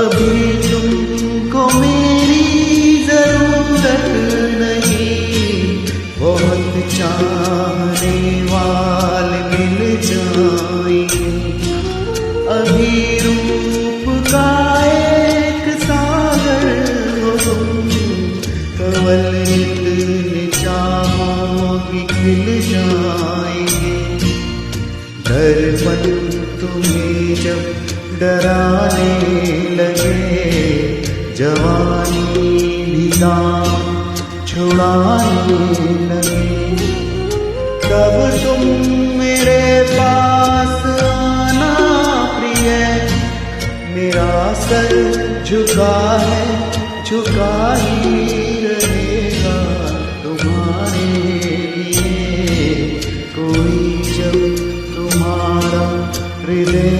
अभी तुमको मेरी जरूरत नहीं, बहुत चाहने वाले मिल जाएंगे। अभी रूप का एक सागर हो तुम, केवल इतने चाहोगी खिल जाएंगे। दर्पण तुम्हें जब डराने लगे, जवानी भी दाम छुड़ाने लगे, तब तुम मेरे पास आना प्रिय। मेरा सर झुका है, झुका ही रहेगा तुम्हारे लिए। कोई जब तुम्हारा हृदय